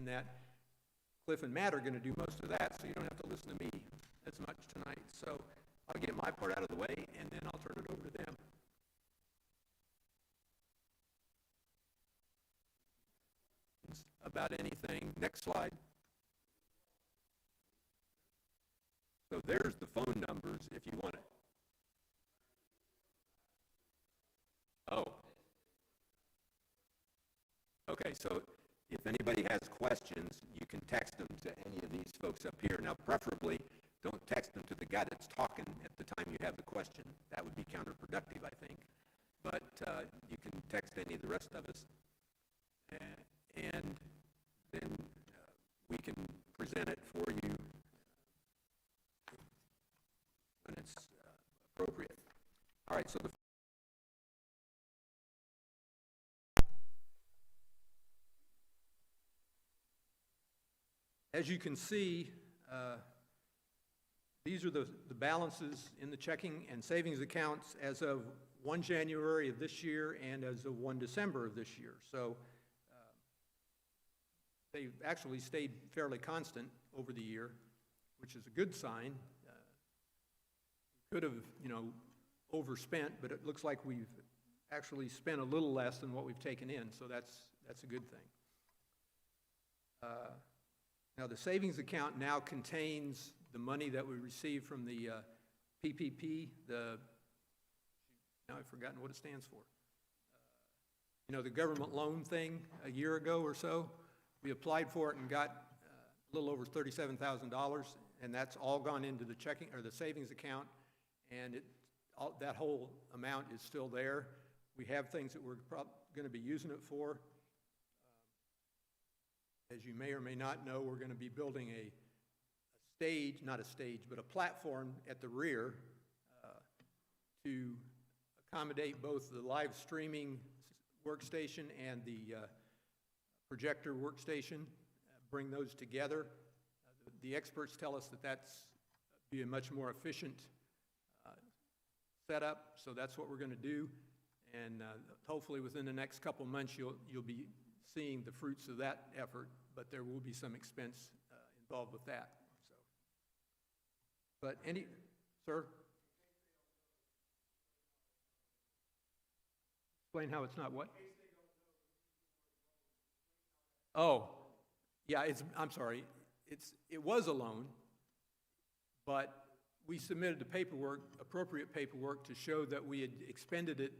and that Cliff and Matt are going to do most of that, so you don't have to listen to me as much tonight. So I'll get my part out of the way, and then I'll turn it over to them. About anything. Next slide. So there's the phone numbers if you want it. Oh. Okay, so if anybody has questions, you can text them to any of these folks up here. Now, preferably, don't text them to the guy that's talking at the time you have the question. That would be counterproductive, I think. But you can text any of the rest of us. And then we can present it for you when it's appropriate. All right, so as you can see, these are the balances in the checking and savings accounts as of 1 January of this year and as of 1 December of this year. So they actually stayed fairly constant over the year, which is a good sign. Could have, overspent, but it looks like we've actually spent a little less than what we've taken in, so that's a good thing. Now, the savings account now contains the money that we received from the PPP, now I've forgotten what it stands for. The government loan thing a year ago or so. We applied for it and got a little over $37,000, and that's all gone into the checking or the savings account, and that whole amount is still there. We have things that we're going to be using it for. As you may or may not know, we're going to be building a platform at the rear to accommodate both the live streaming workstation and the projector workstation, bring those together. The experts tell us that that's be a much more efficient setup, so that's what we're going to do. And hopefully within the next couple months you'll be seeing the fruits of that effort, but there will be some expense involved with that. So, but sir? Explain how it's not what? Oh, yeah, I'm sorry. It was a loan, but we submitted the paperwork, appropriate paperwork, to show that we had expended it,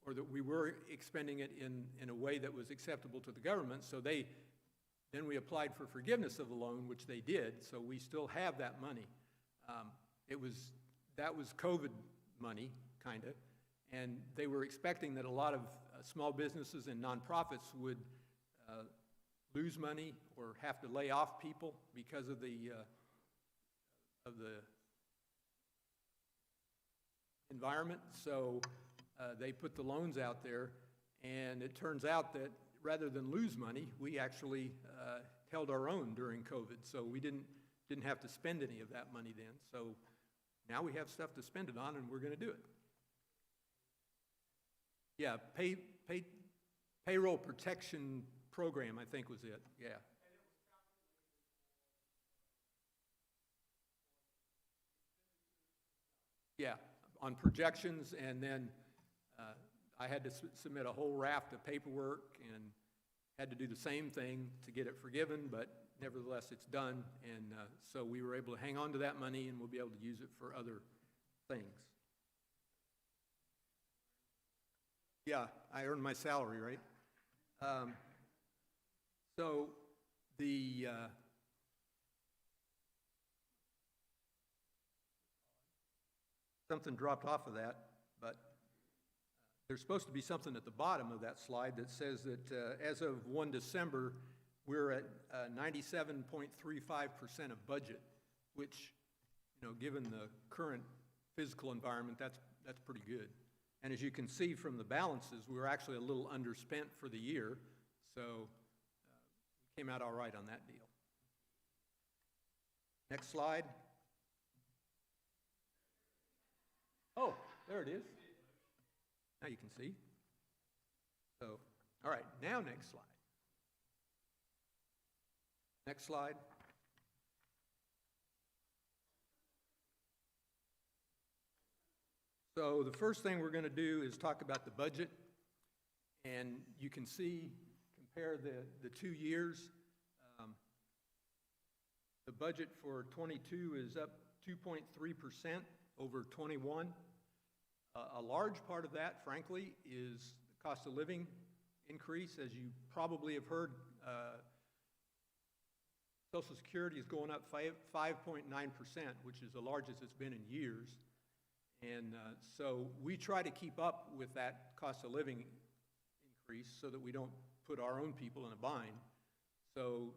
or that we were expending it in a way that was acceptable to the government. So then we applied for forgiveness of the loan, which they did. So we still have that money. That was COVID money, kind of, and they were expecting that a lot of small businesses and nonprofits would lose money or have to lay off people because of the environment. So they put the loans out there, and it turns out that rather than lose money, we actually held our own during COVID. So we didn't have to spend any of that money then. So now we have stuff to spend it on, and we're going to do it. Yeah, payroll protection program, I think was it. Yeah. Yeah, on projections, and then I had to submit a whole raft of paperwork and had to do the same thing to get it forgiven, but nevertheless it's done, and so we were able to hang on to that money, and we'll be able to use it for other things. Yeah, I earned my salary, right? So the something dropped off of that, but there's supposed to be something at the bottom of that slide that says that as of 1 December, we're at 97.35% of budget, which, given the current physical environment, that's pretty good. And as you can see from the balances, we were actually a little underspent for the year, so we came out all right on that deal. Next slide. Oh, there it is. Now you can see. So, all right, now next slide. Next slide. So the first thing we're going to do is talk about the budget. And you can see, compare the 2 years. The budget for 22 is up 2.3% over 21. A large part of that, frankly, is the cost of living increase. As you probably have heard, Social Security is going up 5.9%, which is the largest it's been in years. And so we try to keep up with that cost of living increase so that we don't put our own people in a bind. So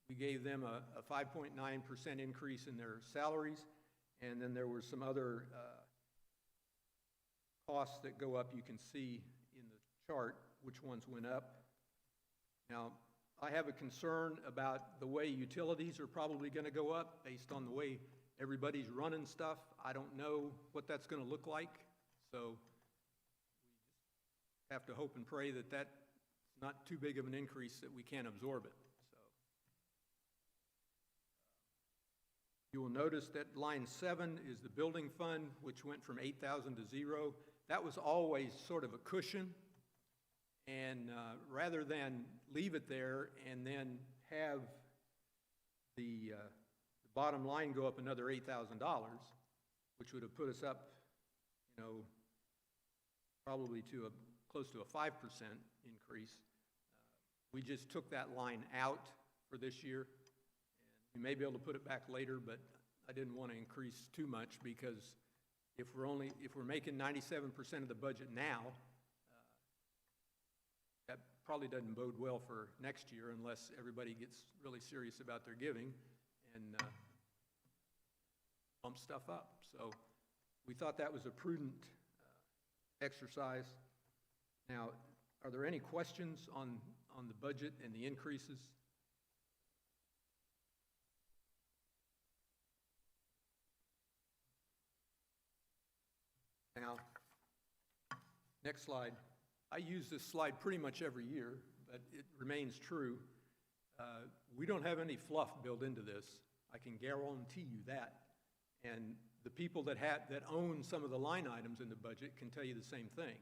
we gave them a 5.9% increase in their salaries, and then there were some other costs that go up. You can see in the chart which ones went up. Now, I have a concern about the way utilities are probably going to go up based on the way everybody's running stuff. I don't know what that's going to look like, so we have to hope and pray that that's not too big of an increase that we can't absorb it. So you will notice that line 7 is the building fund, which went from 8,000 to 0. That was always sort of a cushion, and rather than leave it there and then have the bottom line go up another $8,000, which would have put us up, probably to close to a 5% increase. We just took that line out for this year, and we may be able to put it back later, but I didn't want to increase too much, because if we're making 97% of the budget now, that probably doesn't bode well for next year unless everybody gets really serious about their giving and bump stuff up. So we thought that was a prudent exercise. Now, are there any questions on the budget and the increases? Now, next slide. I use this slide pretty much every year, but it remains true. We don't have any fluff built into this. I can guarantee you that. And the people that own some of the line items in the budget can tell you the same thing.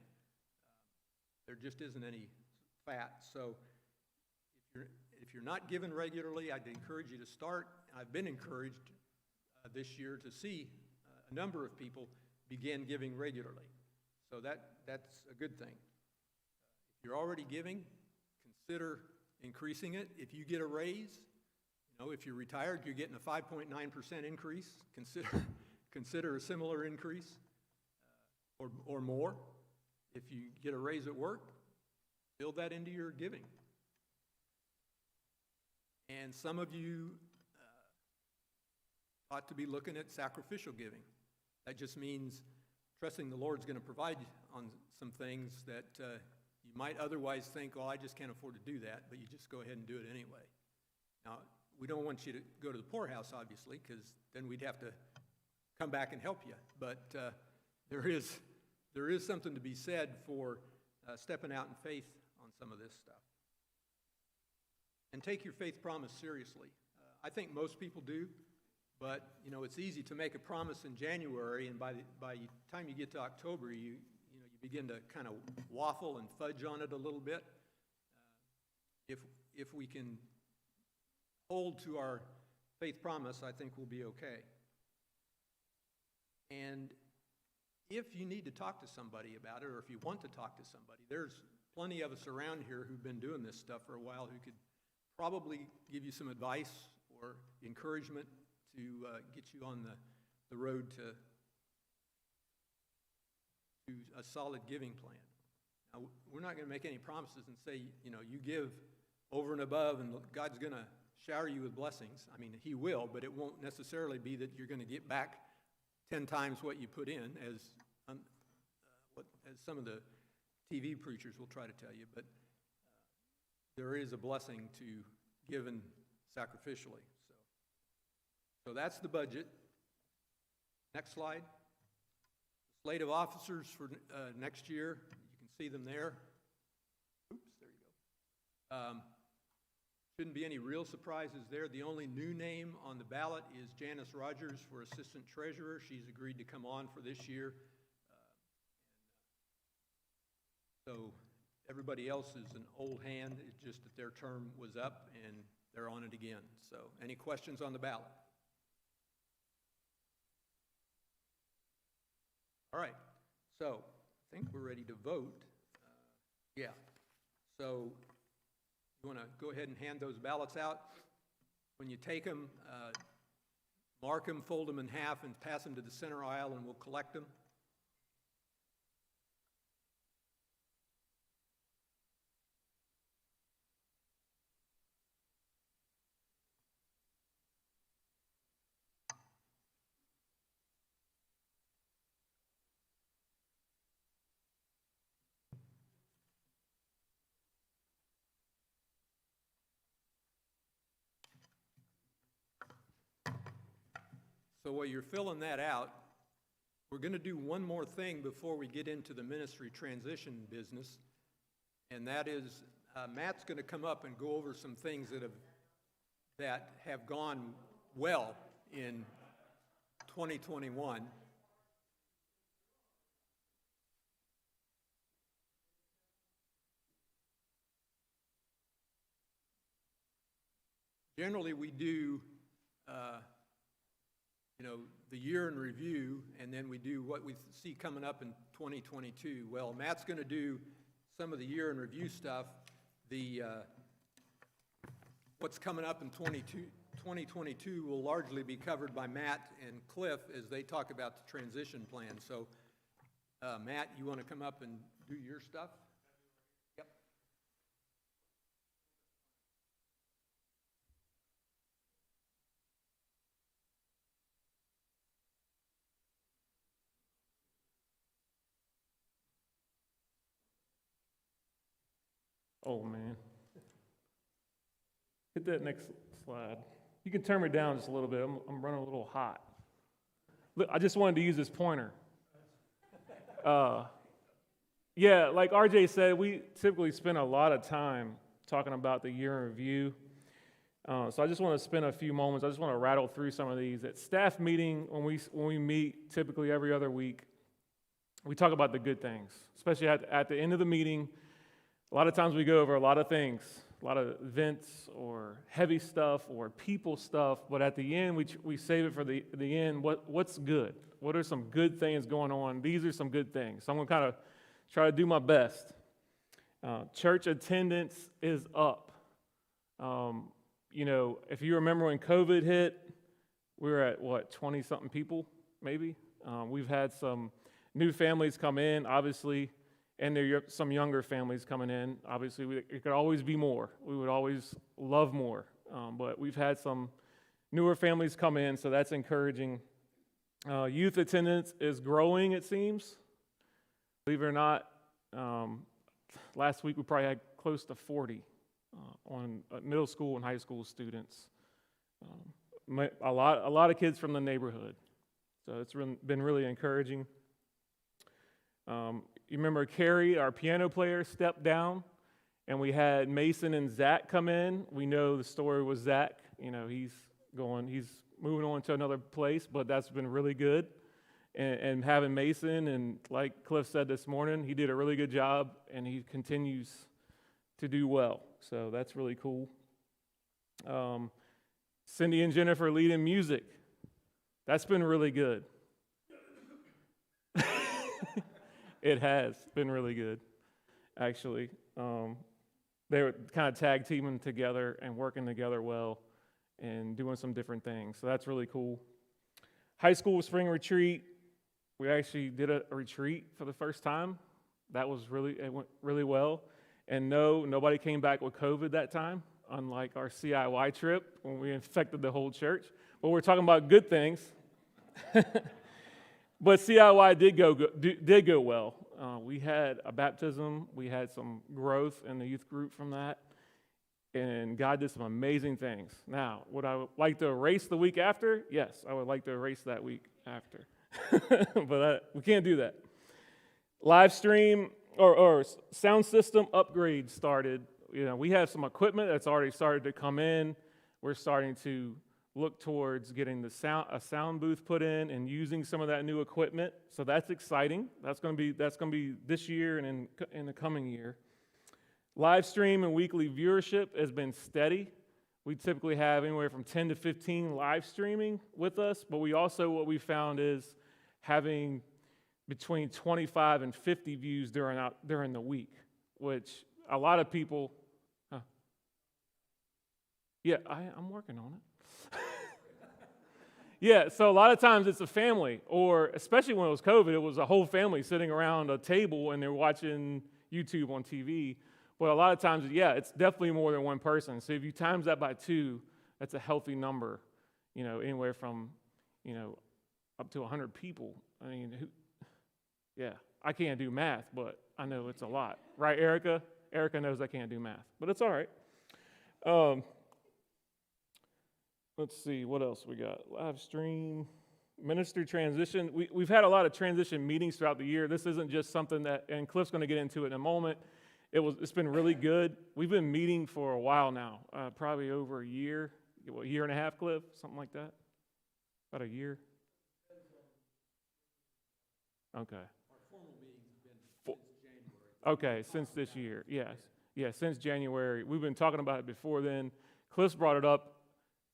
There just isn't any fat. So if you're not given regularly, I'd encourage you to start. I've been encouraged this year to see a number of people begin giving regularly. So that's a good thing. If you're already giving, consider increasing it. If you get a raise, if you're retired, you're getting a 5.9% increase. Consider a similar increase or more. If you get a raise at work, build that into your giving. And some of you ought to be looking at sacrificial giving. That just means trusting the Lord's going to provide on some things that you might otherwise think, oh, I just can't afford to do that, but you just go ahead and do it anyway. Now, we don't want you to go to the poorhouse, obviously, because then we'd have to come back and help you. But there is something to be said for stepping out in faith on some of this stuff. And take your faith promise seriously. I think most people do, but it's easy to make a promise in January, and by the time you get to October, you begin to kind of waffle and fudge on it a little bit. If we can hold to our faith promise, I think we'll be okay. And if you need to talk to somebody about it, or if you want to talk to somebody, there's plenty of us around here who've been doing this stuff for a while who could probably give you some advice or encouragement to get you on the road to a solid giving plan. Now, we're not going to make any promises and say, you give over and above and God's going to shower you with blessings. I mean, He will, but it won't necessarily be that you're going to get back 10 times what you put in, as some of the TV preachers will try to tell you. But there is a blessing to giving sacrificially. So that's the budget. Next slide. Slate of officers for next year. You can see them there. Oops, there you go. Shouldn't be any real surprises there. The only new name on the ballot is Janice Rogers for Assistant Treasurer. She's agreed to come on for this year. So everybody else is an old hand. It's just that their term was up and they're on it again. So any questions on the ballot? All right. So I think we're ready to vote. Yeah. So you want to go ahead and hand those ballots out? When you take them, mark them, fold them in half, and pass them to the center aisle, and we'll collect them. So while you're filling that out, we're going to do one more thing before we get into the ministry transition business, and that is Matt's going to come up and go over some things that have gone well in 2021. Generally, we do the year in review, and then we do what we see coming up in 2022. Well, Matt's going to do some of the year in review stuff. What's coming up in 2022 will largely be covered by Matt and Cliff as they talk about the transition plan. So, Matt, you want to come up and do your stuff? Yep. Oh, man. Hit that next slide. You can turn me down just a little bit. I'm running a little hot. Look, I just wanted to use this pointer. Yeah, like RJ said, we typically spend a lot of time talking about the year in review. So I just want to spend a few moments. I just want to rattle through some of these. At staff meeting, when we meet typically every other week, we talk about the good things, especially at the end of the meeting. A lot of times we go over a lot of things, a lot of events or heavy stuff or people stuff, but at the end we save it for the end. What's good? What are some good things going on? These are some good things. So I'm going to kind of try to do my best. Church attendance is up. If you remember when COVID hit, we were at 20-something people, maybe? We've had some new families come in, obviously. And there are some younger families coming in. Obviously, it could always be more. We would always love more. But we've had some newer families come in, so that's encouraging. Youth attendance is growing, it seems. Believe it or not, last week we probably had close to 40 on middle school and high school students. A lot of kids from the neighborhood. So it's been really encouraging. You remember Carrie, our piano player, stepped down, and we had Mason and Zach come in. We know the story was Zach. He's moving on to another place, but that's been really good. And having Mason, and like Cliff said this morning, he did a really good job, and he continues to do well. So that's really cool. Cindy and Jennifer leading music. That's been really good. It has been really good, actually. They were kind of tag teaming together and working together well and doing some different things. So that's really cool. High school spring retreat. We actually did a retreat for the first time. It went really well. And no, nobody came back with COVID that time, unlike our CIY trip when we infected the whole church. But we're talking about good things. But CIY did go well. We had a baptism. We had some growth in the youth group from that. And God did some amazing things. Now, would I like to erase the week after? Yes, I would like to erase that week after. But we can't do that. Live stream or sound system upgrade started We have some equipment that's already started to come in. We're starting to look towards getting a sound booth put in and using some of that new equipment. So that's exciting. That's going to be this year and in the coming year. Live stream and weekly viewership has been steady. We typically have anywhere from 10 to 15 live streaming with us, but what we found is having between 25 and 50 views during the week, which a lot of people, I'm working on it. Yeah, so a lot of times it's a family, or especially when it was COVID, it was a whole family sitting around a table and they're watching YouTube on TV. But a lot of times, it's definitely more than one person. So if you times that by 2, that's a healthy number, anywhere from, up to 100 people. I mean, I can't do math, but I know it's a lot. Right, Erica? Erica knows I can't do math, but it's all right. Let's see, what else we got? Live stream, ministry transition. We've had a lot of transition meetings throughout the year. This isn't just something and Cliff's going to get into it in a moment. It's been really good. We've been meeting for a while now, probably over a year, a year and a half, Cliff, something like that? About a year? Okay. Our formal meetings have been since January. Okay, since this year, yes. Yeah, since January. We've been talking about it before then. Cliff's brought it up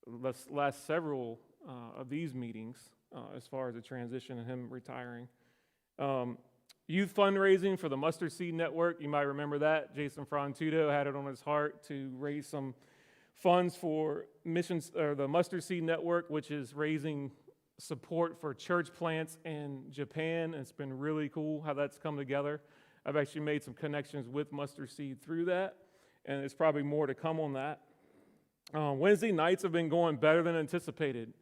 the last several of these meetings as far as the transition and him retiring. Youth fundraising for the Mustard Seed Network, you might remember that. Jason Frontudo had it on his heart to raise some funds for missions, or the Mustard Seed Network, which is raising support for church plants in Japan. It's been really cool how that's come together. I've actually made some connections with Mustard Seed through that, and there's probably more to come on that. Wednesday nights have been going better than anticipated.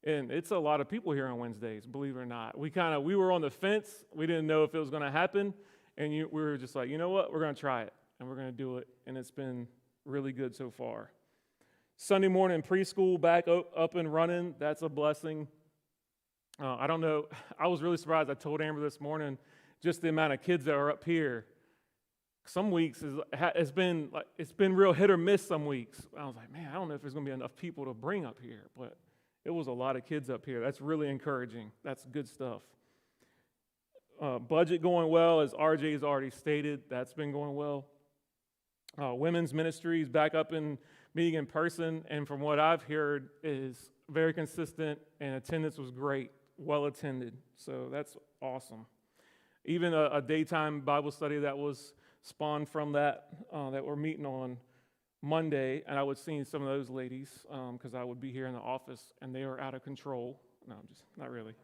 And it's a lot of people here on Wednesdays, believe it or not. We were on the fence. We didn't know if it was going to happen, and we were just like, you know what? We're going to try it, and we're going to do it, and it's been really good so far. Sunday morning preschool back up and running. That's a blessing. I don't know. I was really surprised. I told Amber this morning just the amount of kids that are up here. Some weeks it's been real hit or miss some weeks. I was like, man, I don't know if there's going to be enough people to bring up here, but it was a lot of kids up here. That's really encouraging. That's good stuff. Budget going well, as RJ has already stated. That's been going well. Women's ministry is back up and meeting in person, and from what I've heard is very consistent, and attendance was great, well attended. So that's awesome. Even a daytime Bible study that was spawned from that we're meeting on Monday, and I was seeing some of those ladies because I would be here in the office, and they were out of control. No, I'm just, not really.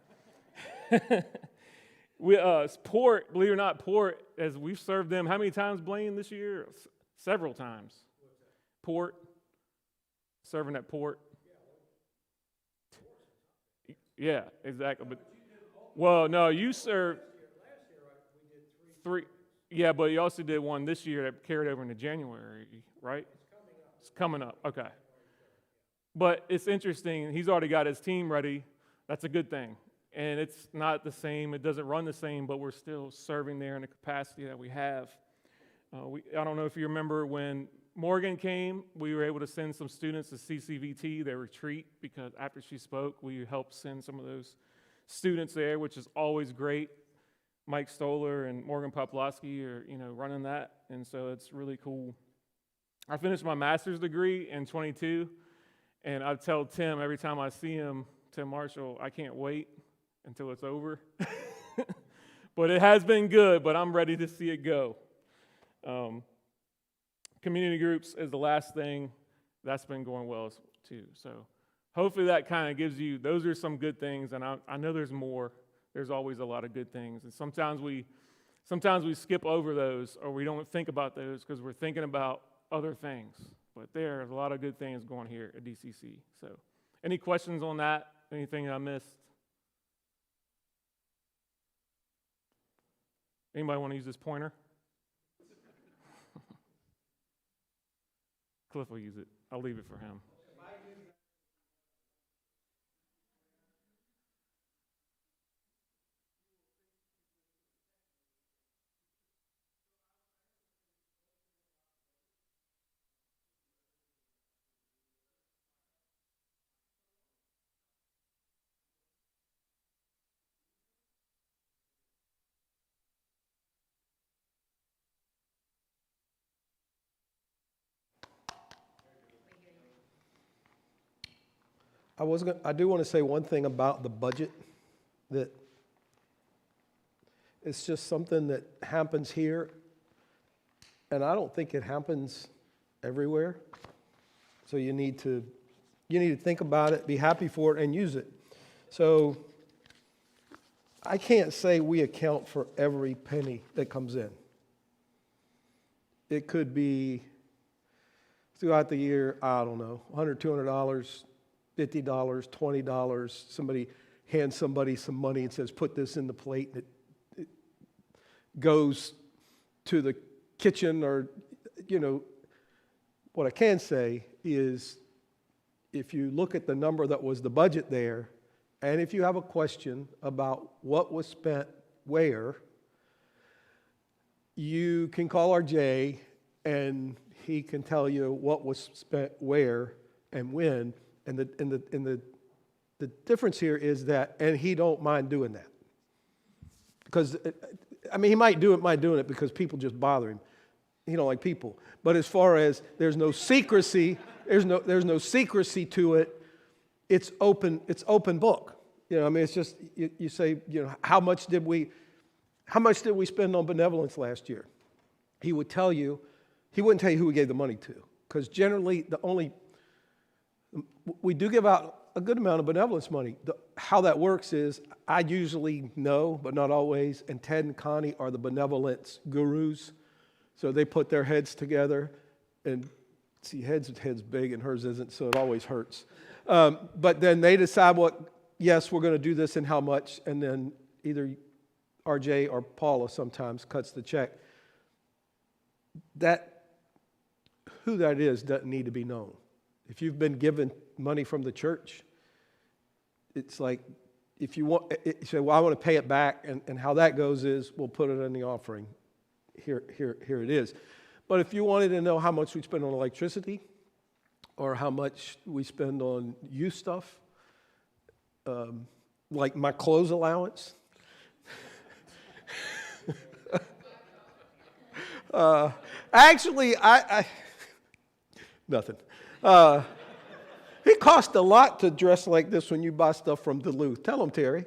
Port, believe it or not, Port, as we've served them, how many times, Blaine, this year? Several times. Port, serving at Port. Yeah, exactly. But, well, no, you served three. Yeah, but you also did one this year that carried over into January, right? It's coming up. Okay. But it's interesting. He's already got his team ready. That's a good thing. And it's not the same. It doesn't run the same, but we're still serving there in the capacity that we have. I don't know if you remember when Morgan came, we were able to send some students to CCVT, their retreat, because after she spoke, we helped send some of those students there, which is always great. Mike Stoller and Morgan Poplowski are, running that, and so it's really cool. I finished my master's degree in 22, and I tell Tim every time I see him, Tim Marshall, I can't wait until it's over. But it has been good, but I'm ready to see it go. Community groups is the last thing. That's been going well too. So hopefully that kind of gives you, those are some good things, and I know there's more. There's always a lot of good things, and sometimes we skip over those, or we don't think about those because we're thinking about other things. But there's a lot of good things going here at DCC. So any questions on that? Anything I missed? Anybody want to use this pointer? Cliff will use it. I'll leave it for him. I do want to say one thing about the budget, that it's just something that happens here, and I don't think it happens everywhere. So you need to think about it, be happy for it, and use it. So I can't say we account for every penny that comes in. It could be throughout the year, I don't know, $100, $200, $50, $20. Somebody hands somebody some money and says, put this in the plate, and it goes to the kitchen, or, what I can say is, if you look at the number that was the budget there, and if you have a question about what was spent where, you can call RJ and he can tell you what was spent where and when. And the difference here is that, and he don't mind doing that. Because, he might do it because people just bother him. He don't like people. But as far as there's no secrecy, there's no secrecy to it. It's open book. It's just, you say, how much did we spend on benevolence last year? He wouldn't tell you who we gave the money to. Because generally, we do give out a good amount of benevolence money. How that works is, I usually know, but not always, and Ted and Connie are the benevolence gurus. So they put their heads together, and see, head's big and hers isn't, so it always hurts. But then they decide yes, we're going to do this and how much, and then either RJ or Paula sometimes cuts the check. Who that is doesn't need to be known. If you've been given money from the church, it's like, if you say, well, I want to pay it back, and how that goes is, we'll put it in the offering. Here it is. But if you wanted to know how much we spend on electricity, or how much we spend on youth stuff, like my clothes allowance, actually, I nothing. It costs a lot to dress like this when you buy stuff from Duluth. Tell them, Terry.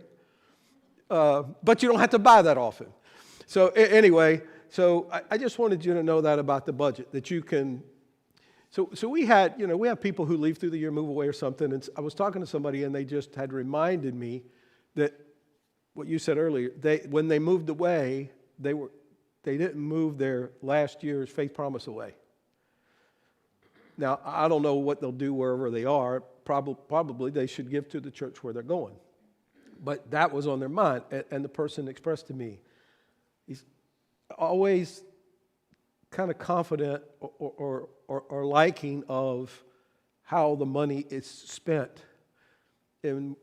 But you don't have to buy that often. So anyway, I just wanted you to know that about the budget, that you can. So we have people who leave through the year, move away or something, and I was talking to somebody and they just had reminded me that what you said earlier, when they moved away, they didn't move their last year's faith promise away. Now, I don't know what they'll do wherever they are. Probably they should give to the church where they're going. But that was on their mind, and the person expressed to me, he's always kind of confident or liking of how the money is spent. And,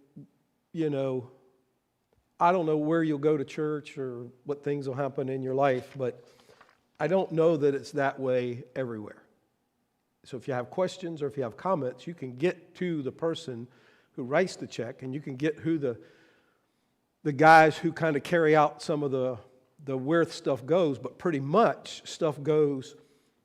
I don't know where you'll go to church or what things will happen in your life, but I don't know that it's that way everywhere. So if you have questions or if you have comments, you can get to the person who writes the check, and you can get who the guys who kind of carry out some of the where stuff goes, but pretty much stuff goes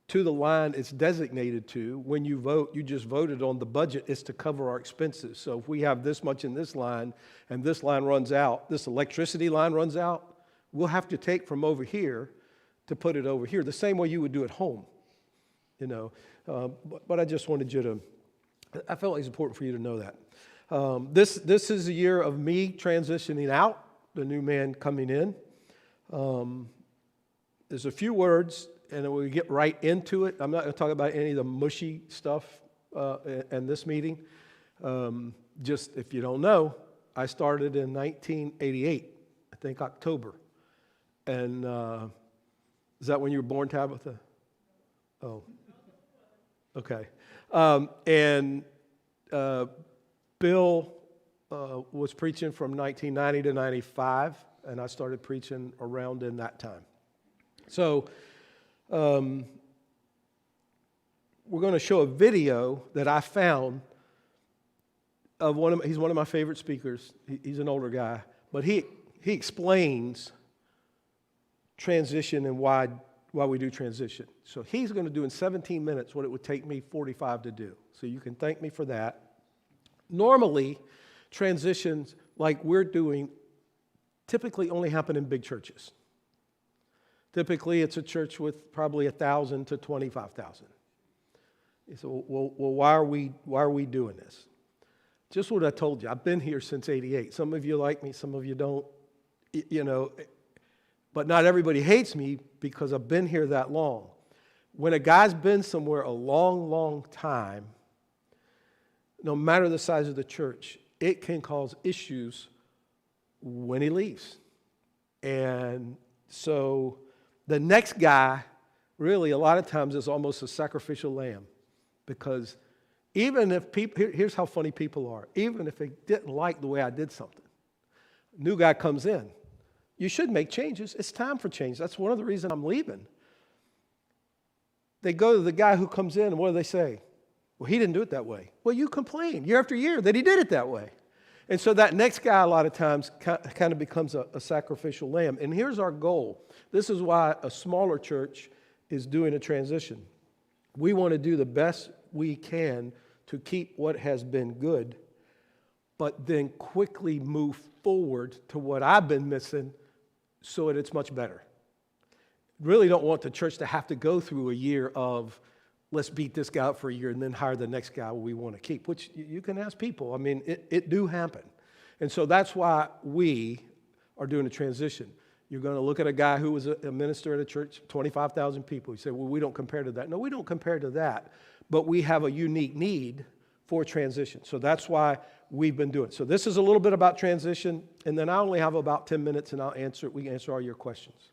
to the line it's designated to. When you vote, you just voted on the budget. It's to cover our expenses. So if we have this much in this line and this line runs out, this electricity line runs out, we'll have to take from over here to put it over here, the same way you would do at home. But I just wanted you to, I felt like it's important for you to know that. This is a year of me transitioning out, the new man coming in. There's a few words, and then we get right into it. I'm not going to talk about any of the mushy stuff in this meeting. Just if you don't know, I started in 1988, I think October. And is that when you were born, Tabitha? Oh. Okay. And Bill was preaching from 1990 to 95, and I started preaching around in that time. So we're going to show a video that I found of he's one of my favorite speakers. He's an older guy, but he explains transition and why we do transition. So he's going to do in 17 minutes what it would take me 45 to do. So you can thank me for that. Normally, transitions like we're doing typically only happen in big churches. Typically, it's a church with probably 1,000 to 25,000. So, well, why are we doing this? Just what I told you. I've been here since '88. Some of you like me, some of you don't. But not everybody hates me because I've been here that long. When a guy's been somewhere a long, long time, no matter the size of the church, it can cause issues when he leaves. And so the next guy, really, a lot of times is almost a sacrificial lamb. Because even if people, here's how funny people are. Even if they didn't like the way I did something, a new guy comes in. You should make changes. It's time for change. That's one of the reasons I'm leaving. They go to the guy who comes in, and what do they say? Well, he didn't do it that way. Well, you complain year after year that he did it that way. And so that next guy a lot of times kind of becomes a sacrificial lamb. And here's our goal. This is why a smaller church is doing a transition. We want to do the best we can to keep what has been good, but then quickly move forward to what I've been missing so that it's much better. Really don't want the church to have to go through a year of let's beat this guy out for a year and then hire the next guy we want to keep, which you can ask people. I mean, it do happen. And so that's why we are doing a transition. You're going to look at a guy who was a minister at a church, 25,000 people. You say, well, we don't compare to that. No, we don't compare to that, but we have a unique need for transition. So that's why we've been doing it. So this is a little bit about transition, and then I only have about 10 minutes, and we can answer all your questions.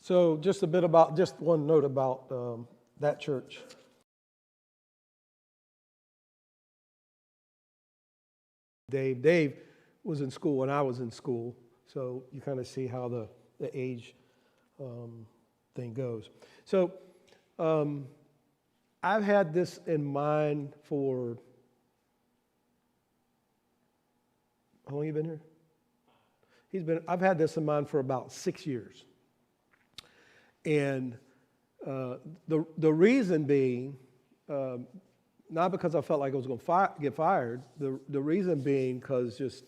So just one note about that church. Dave was in school when I was in school, so you kind of see how the age thing goes. So I've had this in mind for, how long have you been here? I've had this in mind for about 6 years. And the reason being, not because I felt like I was going to get fired, the reason being because just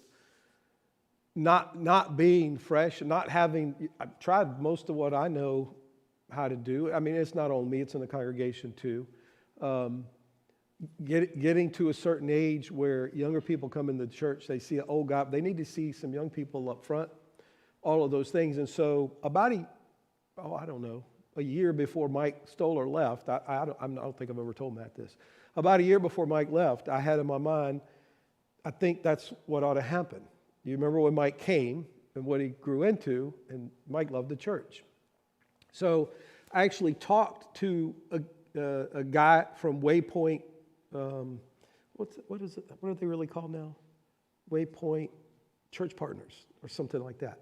not being fresh, not having, I've tried most of what I know how to do. I mean, it's not on me, it's in the congregation too. Getting to a certain age where younger people come into the church, they see an old guy, they need to see some young people up front, all of those things. And so a year before Mike Stoller left, I don't think I've ever told Matt this. About a year before Mike left, I had in my mind, I think that's what ought to happen. You remember when Mike came and what he grew into, and Mike loved the church. So I actually talked to a guy from Waypoint, what are they really called now? Waypoint Church Partners or something like that.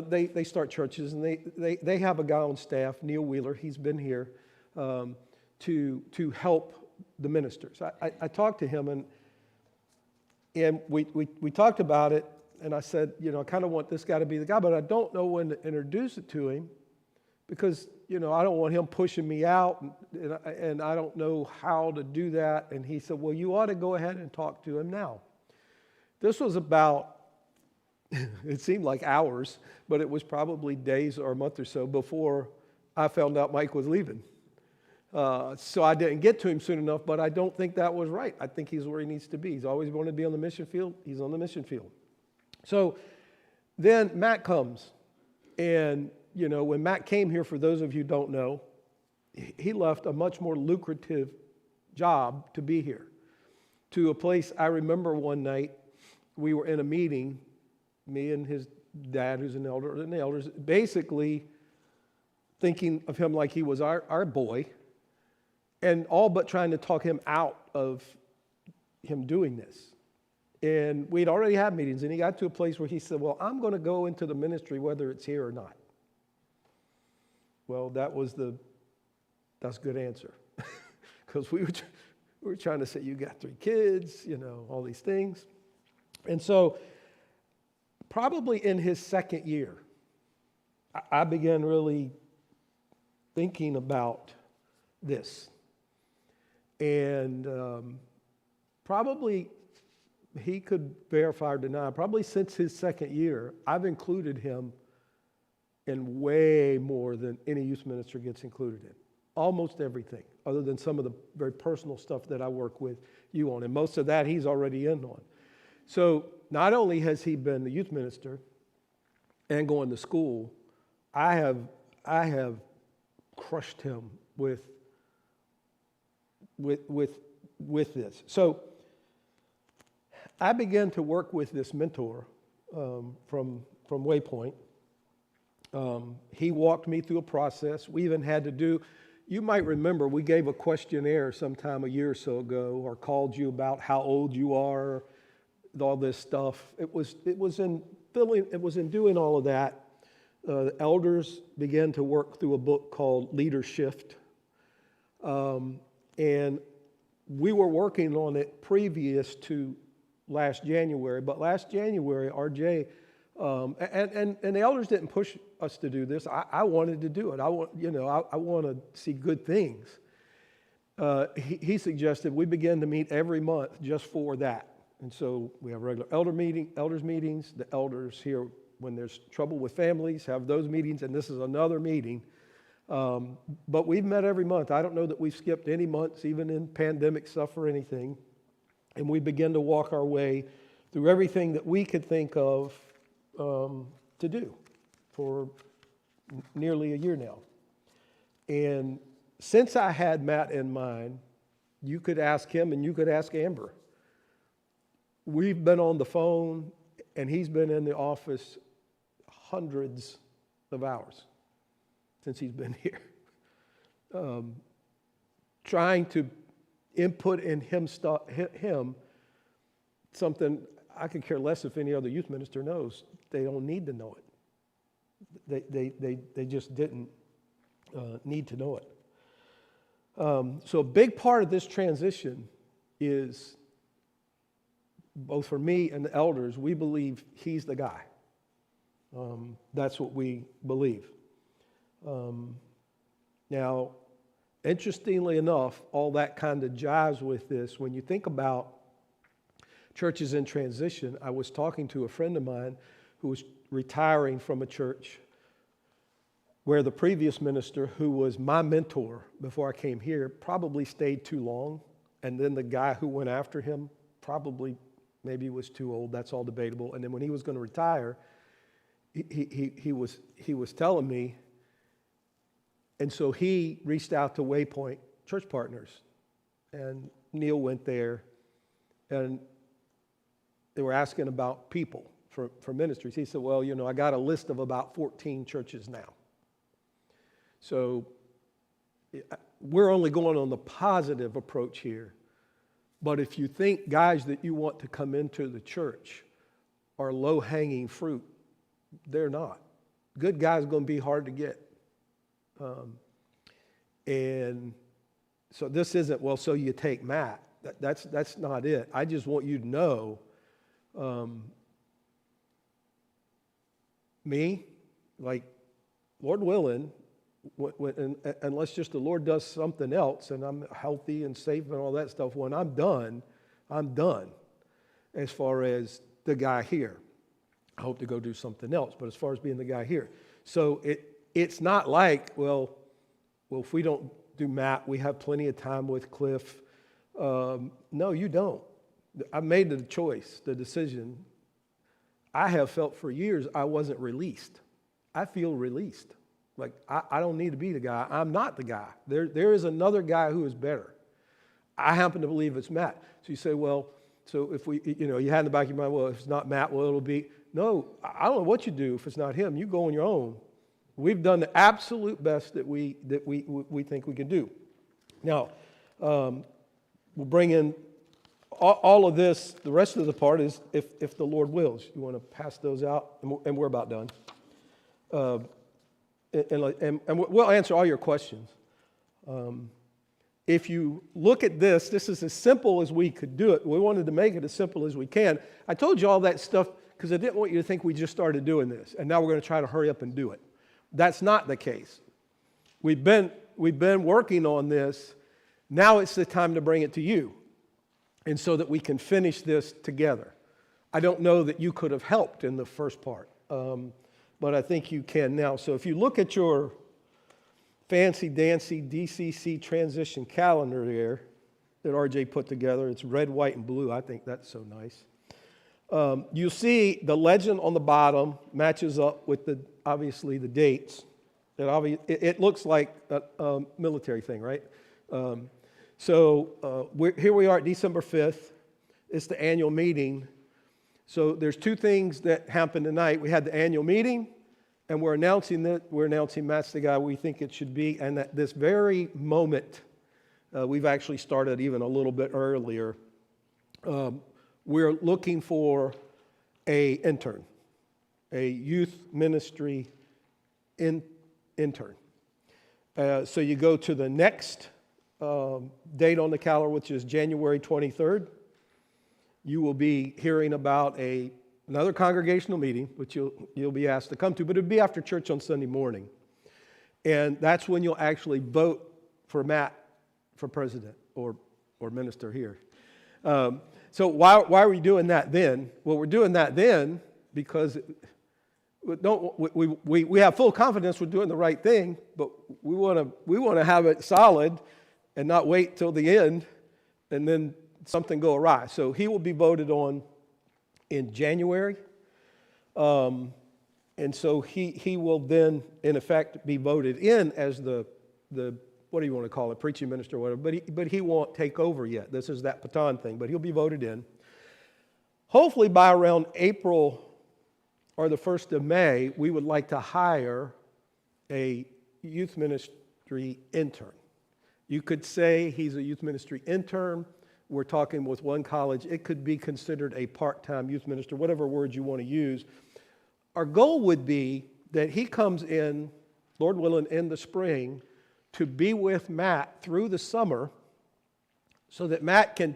They start churches, and they have a guy on staff, Neil Wheeler. He's been here to help the ministers. I talked to him, and we talked about it, and I said, I kind of want this guy to be the guy, but I don't know when to introduce it to him because, I don't want him pushing me out, and I don't know how to do that. And he said, well, you ought to go ahead and talk to him now. This was about, it seemed like hours, but it was probably days or a month or so before I found out Mike was leaving. So I didn't get to him soon enough, but I don't think that was right. I think he's where he needs to be. He's always wanted to be on the mission field. He's on the mission field. So then Matt comes, and, when Matt came here, for those of you who don't know, he left a much more lucrative job to be here, to a place. I remember one night we were in a meeting, me and his dad, who's an elder, and the elders, basically thinking of him like he was our boy, and all but trying to talk him out of him doing this. And we'd already had meetings, and he got to a place where he said, well, I'm going to go into the ministry whether it's here or not. Well, that's a good answer. Because we were trying to say, you got 3 kids, all these things. And so probably in his second year, I began really thinking about this. And probably he could verify or deny, probably since his second year, I've included him in way more than any youth minister gets included in. Almost everything, other than some of the very personal stuff that I work with you on. And most of that he's already in on. So not only has he been the youth minister and going to school, I have crushed him with this. So I began to work with this mentor from Waypoint. He walked me through a process. We even had to do, you might remember, we gave a questionnaire sometime a year or so ago, or called you about how old you are, all this stuff. It was in doing all of that. The elders began to work through a book called Leadership. And we were working on it previous to last January, but last January, RJ, and the elders didn't push us to do this. I wanted to do it. I want to see good things. He suggested we begin to meet every month just for that. And so we have regular elders meetings. The elders here, when there's trouble with families, have those meetings, and this is another meeting. But we've met every month. I don't know that we've skipped any months, even in pandemic stuff or anything. And we begin to walk our way through everything that we could think of to do for nearly a year now. And since I had Matt in mind, you could ask him and you could ask Amber. We've been on the phone, and he's been in the office hundreds of hours. since he's been here, trying to input in him something I could care less if any other youth minister knows. They don't need to know it. They just didn't need to know it. So a big part of this transition is, both for me and the elders, we believe he's the guy. That's what we believe. Now, interestingly enough, all that kind of jives with this. When you think about churches in transition, I was talking to a friend of mine who was retiring from a church where the previous minister, who was my mentor before I came here, probably stayed too long. And then the guy who went after him probably maybe was too old. That's all debatable. And then when he was going to retire, he was telling me, and so he reached out to Waypoint Church Partners, and Neil went there, and they were asking about people for ministries. He said, well, I got a list of about 14 churches now. So we're only going on the positive approach here. But if you think guys that you want to come into the church are low-hanging fruit, they're not. Good guys are going to be hard to get. And so this isn't, well, so you take Matt. That's not it. I just want you to know, me, like, Lord willing, unless just the Lord does something else and I'm healthy and safe and all that stuff, when I'm done as far as the guy here. I hope to go do something else, but as far as being the guy here. So it's not like, well, if we don't do Matt, we have plenty of time with Cliff. No, you don't. I made the choice, the decision. I have felt for years I wasn't released. I feel released. Like, I don't need to be the guy. I'm not the guy. There is another guy who is better. I happen to believe it's Matt. So you say, well, so if we, you had in the back of your mind, well, if it's not Matt, well, it'll be. No, I don't know what you do if it's not him. You go on your own. We've done the absolute best that we think we can do. Now, we'll bring in all of this. The rest of the part is if the Lord wills. You want to pass those out, and we're about done. And we'll answer all your questions. If you look at this is as simple as we could do it. We wanted to make it as simple as we can. I told you all that stuff because I didn't want you to think we just started doing this, and now we're going to try to hurry up and do it. That's not the case. We've been working on this. Now it's the time to bring it to you, and so that we can finish this together. I don't know that you could have helped in the first part, but I think you can now. So if you look at your fancy-dancy DCC transition calendar there that RJ put together, it's red, white, and blue. I think that's so nice. You'll see the legend on the bottom matches up with obviously the dates. It looks like a military thing, right? Here we are at December 5th. It's the annual meeting. So there's two things that happened tonight. We had the annual meeting, and we're announcing Matt's the guy we think it should be. And at this very moment, we've actually started even a little bit earlier. We're looking for an intern, a youth ministry intern. So you go to the next date on the calendar, which is January 23rd. You will be hearing about another congregational meeting, which you'll be asked to come to, but it'll be after church on Sunday morning. And that's when you'll actually vote for Matt for president or minister here. So why are we doing that then? Well, we're doing that then because we have full confidence we're doing the right thing, but we want to have it solid and not wait till the end and then something go awry. So he will be voted on in January, and so he will then in effect be voted in as the what do you want to call it, preaching minister or whatever, but he won't take over yet. This is that baton thing, but he'll be voted in. Hopefully by around April or the 1st of May, we would like to hire a youth ministry intern. You could say he's a youth ministry intern. We're talking with one college. It could be considered a part-time youth minister, whatever word you want to use. Our goal would be that he comes in, Lord willing, in the spring to be with Matt through the summer so that Matt can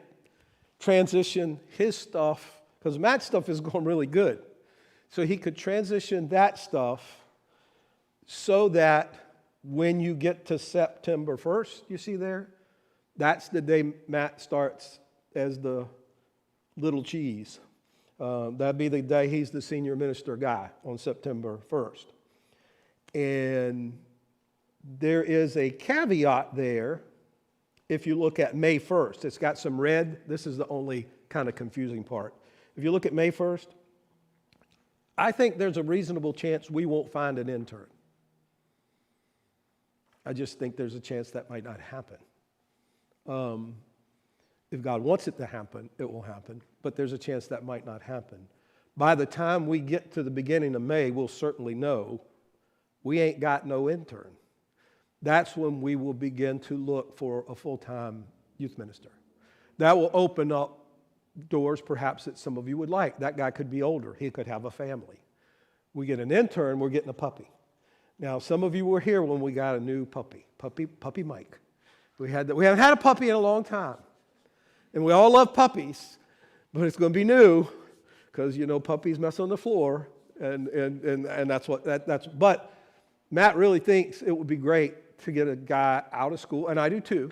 transition his stuff, because Matt's stuff is going really good. So he could transition that stuff so that when you get to September 1st, you see there, that's the day Matt starts as the little cheese. That'd be the day he's the senior minister guy on September 1st. And there is a caveat there if you look at May 1st. It's got some red. This is the only kind of confusing part. If you look at May 1st, I think there's a reasonable chance we won't find an intern. I just think there's a chance that might not happen. If God wants it to happen, it will happen. But there's a chance that might not happen. By the time we get to the beginning of May, we'll certainly know we ain't got no intern. That's when we will begin to look for a full-time youth minister. That will open up doors perhaps that some of you would like. That guy could be older. He could have a family. We get an intern, we're getting a puppy. Now, some of you were here when we got a new puppy Mike. We haven't had a puppy in a long time. And we all love puppies, but it's going to be new because, puppies mess on the floor. And that's what, that's, but Matt really thinks it would be great to get a guy out of school, and I do too,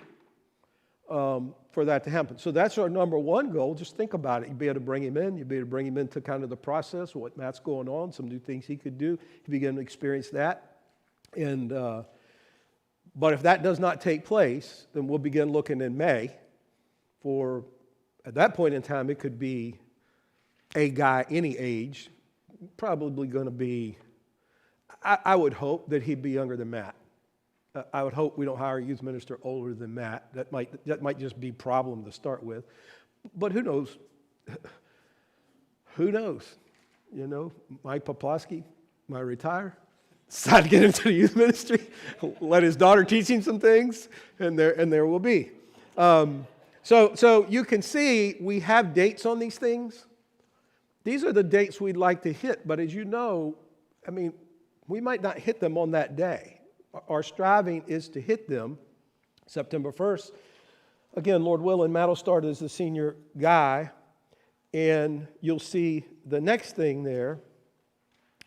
for that to happen. So that's our number one goal. Just think about it. You'd be able to bring him in. You'd be able to bring him into kind of the process, what Matt's going on, some new things he could do. He begin to experience that. And but if that does not take place, then we'll begin looking in May for, at that point in time, it could be a guy any age, probably going to be, I would hope that he'd be younger than Matt. I would hope we don't hire a youth minister older than Matt. That might just be a problem to start with. But who knows? Who knows? Mike Poplawski might retire, decide to get into the youth ministry, let his daughter teach him some things, and there will be. So you can see we have dates on these things. These are the dates we'd like to hit, but as you know, we might not hit them on that day. Our striving is to hit them September 1st. Again, Lord willing, Matt will start as the senior guy, and you'll see the next thing there.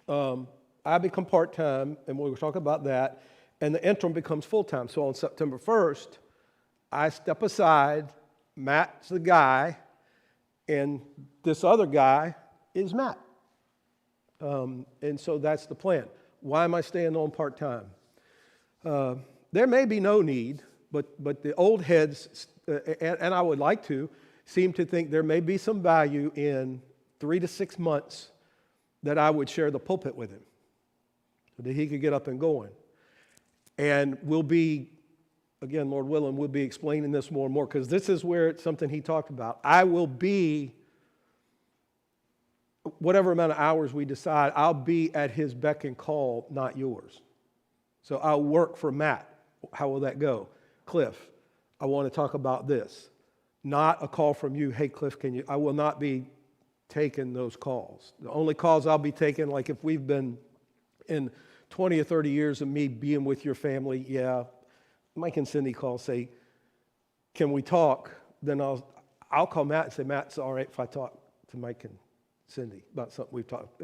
I become part-time, and we'll talk about that, and the interim becomes full-time. So on September 1st, I step aside, Matt's the guy, and this other guy is Matt. And so that's the plan. Why am I staying on part-time? There may be no need, but the old heads, and I would like to, seem to think there may be some value in 3 to 6 months that I would share the pulpit with him, so that he could get up and going. And we'll be, again, Lord willing, we'll be explaining this more and more, because this is where it's something he talked about. I will be, whatever amount of hours we decide, I'll be at his beck and call, not yours. So I'll work for Matt. How will that go? Cliff, I want to talk about this. Not a call from you, hey, Cliff, can you? I will not be taking those calls. The only calls I'll be taking, like if we've been in 20 or 30 years of me being with your family, yeah, Mike and Cindy call, say, can we talk? Then I'll call Matt and say, Matt, it's all right if I talk to Mike and Cindy about something we've talked.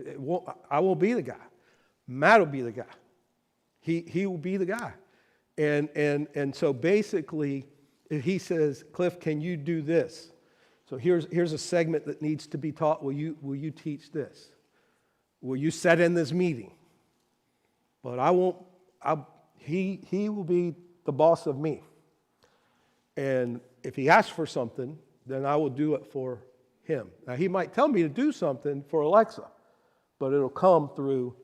I won't be the guy. Matt will be the guy. He will be the guy. And so basically, if he says, Cliff, can you do this? So here's a segment that needs to be taught. Will you teach this? Will you set in this meeting? But I won't. He will be the boss of me. And if he asks for something, then I will do it for him. Now, he might tell me to do something for Alexa, but it'll come through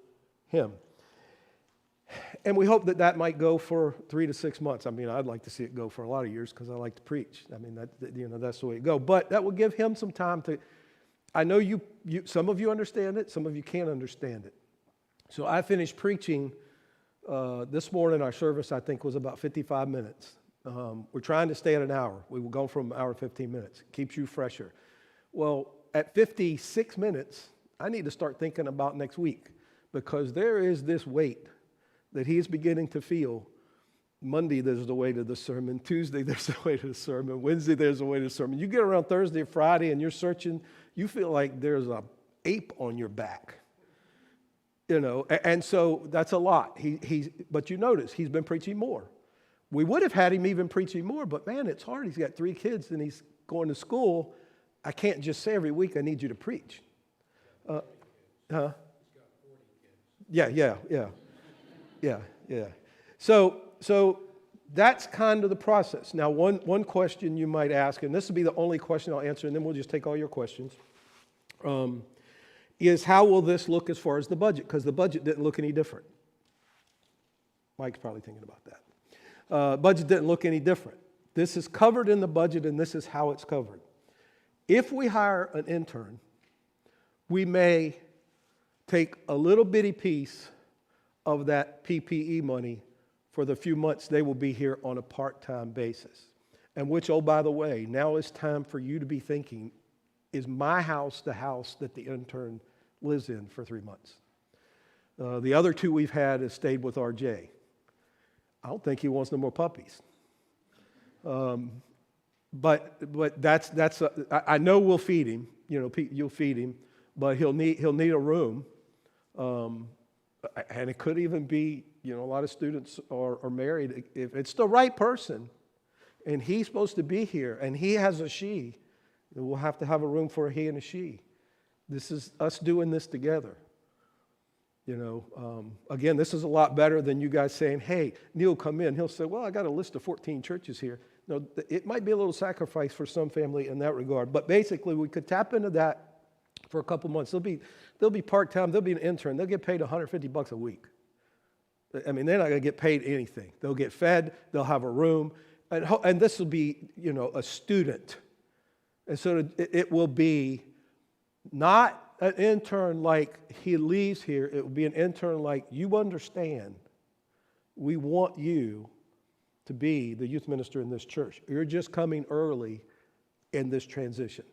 him. And we hope that might go for 3 to 6 months. I'd like to see it go for a lot of years because I like to preach. That's the way it goes. But that will give him some time to. I know you. Some of you understand it. Some of you can't understand it. So I finished preaching This morning, our service, I think, was about 55 minutes. We're trying to stay at an hour. We will go from an hour to 15 minutes. Keeps you fresher. Well, at 56 minutes, I need to start thinking about next week, because there is this weight that he's beginning to feel. Monday, there's the weight of the sermon. Tuesday, there's the weight of the sermon. Wednesday, there's the weight of the sermon. You get around Thursday or Friday and you're searching, you feel like there's an ape on your back. You know, and so that's a lot. But you notice, he's been preaching more. We would have had him even preaching more, but man, it's hard. He's got 3 kids and he's going to school. I can't just say every week, I need you to preach. Yeah. So that's kind of the process. Now, one question you might ask, and this will be the only question I'll answer, and then we'll just take all your questions, is how will this look as far as the budget? Because the budget didn't look any different. Mike's probably thinking about that. Budget didn't look any different. This is covered in the budget, and this is how it's covered. If we hire an intern, we may take a little bitty piece of that PPE money for the few months they will be here on a part-time basis. And which, oh, by the way, now is time for you to be thinking, is my house the house that the intern lives in for 3 months? The other 2 we've had has stayed with RJ. I don't think he wants no more puppies. But I know we'll feed him. You know, you'll feed him, but he'll need a room. And it could even be, you know, a lot of students are married. If it's the right person, and he's supposed to be here, and he has a she, we'll have to have a room for a he and a she. This is us doing this together. You know, again, this is a lot better than you guys saying, hey, Neil, come in. He'll say, well, I got a list of 14 churches here. No, it might be a little sacrifice for some family in that regard. But basically, we could tap into that for a couple months. They'll be part-time. They'll be an intern. They'll get paid $150 a week. I mean, they're not going to get paid anything. They'll get fed. They'll have a room. And this will be, you know, a student. And so it will be not an intern like he leaves here. It will be an intern like, you understand, we want you to be the youth minister in this church. You're just coming early in this transition.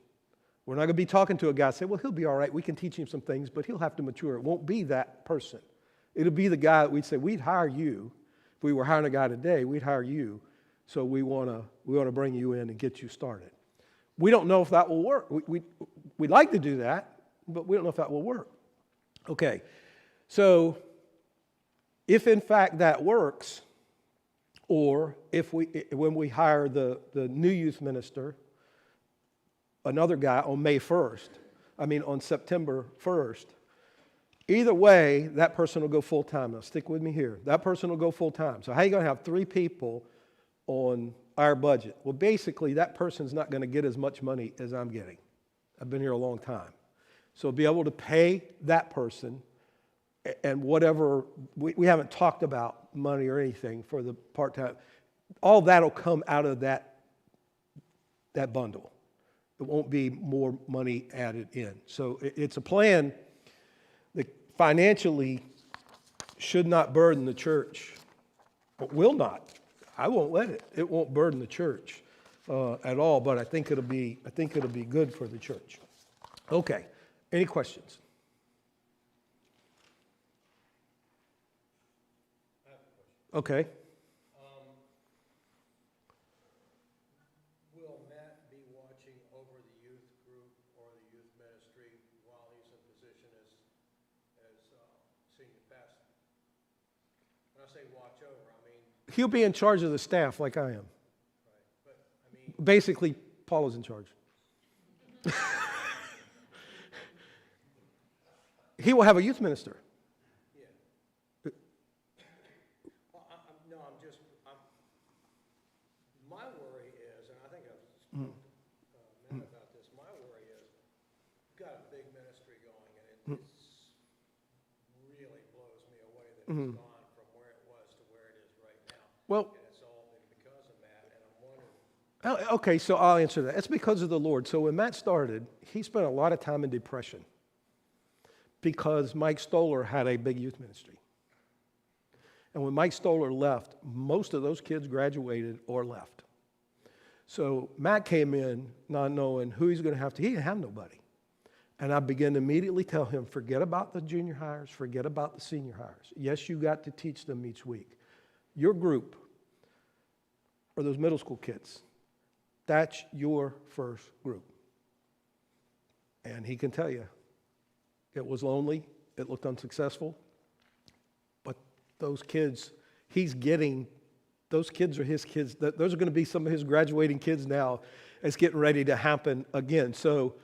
We're not going to be talking to a guy and say, well, he'll be all right. We can teach him some things, but he'll have to mature. It won't be that person. It'll be the guy that we'd say, we'd hire you. If we were hiring a guy today, we'd hire you. So we want to bring you in and get you started. We don't know if that will work. We'd like to do that, but we don't know if that will work. Okay, so if in fact that works, or when we hire the new youth minister, another guy on September 1st, either way, that person will go full-time. Now, stick with me here. That person will go full-time. So how are you going to have 3 people on our budget? Well, basically, that person's not going to get as much money as I'm getting. I've been here a long time. So be able to pay that person, and whatever, we haven't talked about money or anything for the part-time. All that will come out of that bundle. It won't be more money added in. So it's a plan that financially should not burden the church. It will not. I won't let it. It won't burden the church at all. But I think it'll be good for the church. Okay. Any questions? Okay. Will Matt be watching over the youth group or the youth ministry while he's in position as senior pastor? When I say watch over, I mean... He'll be in charge of the staff like I am. Right, but I mean... Basically, Paul is in charge. He will have a youth minister. My worry is, and I think I've spoken to Matt about this, my worry is, you've got a big ministry going, and it really blows me away that it's gone from where it was to where it is right now. Well, And it's all been because of Matt, and I'm wondering... okay, so I'll answer that. It's because of the Lord. So when Matt started, he spent a lot of time in depression because Mike Stoller had a big youth ministry. And when Mike Stoller left, most of those kids graduated or left. So Matt came in not knowing who he's going to have to. He didn't have nobody. And I began to immediately tell him, forget about the junior hires, forget about the senior hires. Yes, you got to teach them each week. Your group are those middle school kids. That's your first group. And he can tell you, it was lonely, it looked unsuccessful, but those kids, those kids are his kids. Those are going to be some of his graduating kids now. It's getting ready to happen again. So